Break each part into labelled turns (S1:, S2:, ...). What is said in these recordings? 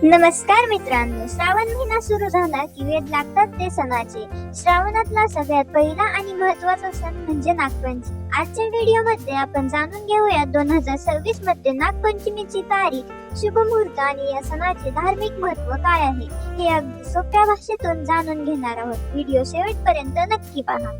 S1: नमस्कार मित्रांनो, श्रावण महिना सुरू झाला की वेध लागतात ते सणाचे. श्रावणातला सगळ्यात पहिला आणि महत्त्वाचा सण म्हणजे नागपंचमी. आजच्या व्हिडिओमध्ये आपण जाणून घेऊया 2026 मध्ये नागपंचमीची तारीख, शुभ मुहूर्त आणि या सणाचे धार्मिक महत्त्व काय आहे हे अगदी सोप्या भाषेतून जाणून घेणार आहोत. व्हिडिओ शेवटपर्यंत नक्की पहा.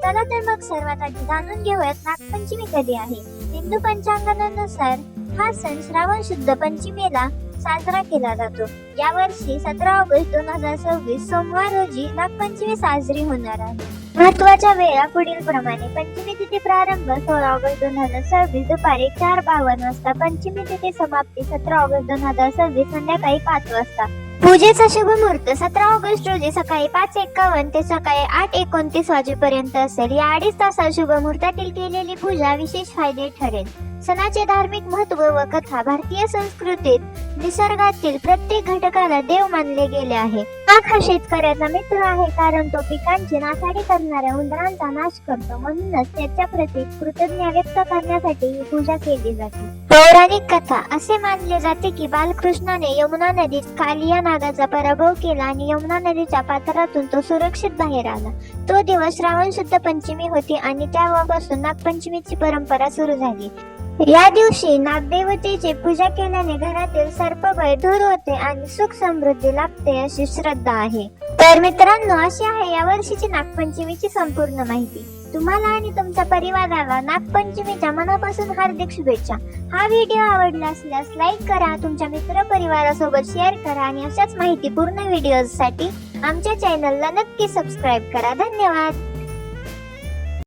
S1: चला तर मग सर्वात आधी जाणून घेऊयात नागपंचमी कधी आहे. हिंदू पंचांगानुसार हा सण श्रावण शुद्ध पंचमीला साजरा केला जातो. या वर्षी 17 ऑगस्ट 2026 सोमवार रोजी नागपंचमी साजरी होणार आहे. महत्त्वाच्या वेळा पुढील प्रमाणे: पंचमी तिथी प्रारंभ 16 ऑगस्ट 2026 दुपारी 4:52 वाजता. पंचमी तिथी समाप्ती 17 ऑगस्ट 2026 संध्याकाळी 5 वाजता. पूजेचा शुभ मुहूर्त 17 ऑगस्ट रोजी सकाळी 5:51 ते सकाळी 8:29 वाजेपर्यंत असेल. या 2.5 तासात शुभ मुहूर्तातील केलेली पूजा विशेष फायदे ठरेल. सणाचे धार्मिक महत्त्व व कथा: भारतीय संस्कृतीत निसर्गातील प्रत्येक घटकाला देव मानले गेले आहे. नाग हा शेतकऱ्याचा मित्र आहे, कारण तो पिकांची नासाडी करणाऱ्या उंदरांचा नाश करतो. म्हणूनच त्याच्या प्रती कृतज्ञता व्यक्त करण्यासाठी ही पूजा केली जाते. पौराणिक कथा: असे मानले जाते की बालकृष्णाने यमुना नदीत कालिया नागाचा पराभव केला आणि यमुना नदीच्या पात्रातून तो सुरक्षित बाहेर आला. तो दिवस श्रावण शुद्ध पंचमी होती आणि तेव्हापासून नागपंचमीची परंपरा सुरू झाली. या दिवशी नागदेवतेची पूजा केल्याने घरातील सर्पभय दूर होते आणि सुख समृद्धी लाभते अशी श्रद्धा आहे. तर मित्रांनो, अशी आहे या वर्षीची नागपंचमीची संपूर्ण माहिती. तुम्हाला आणि तुमच्या परिवाराला नागपंचमीच्या मनापासून हार्दिक शुभेच्छा. हा व्हिडिओ आवडला असल्यास लाईक करा, तुमच्या मित्र परिवारासोबत शेअर करा आणि अशाच माहितीपूर्ण व्हिडिओसाठी आमच्या चॅनलला नक्की सबस्क्राईब करा. धन्यवाद.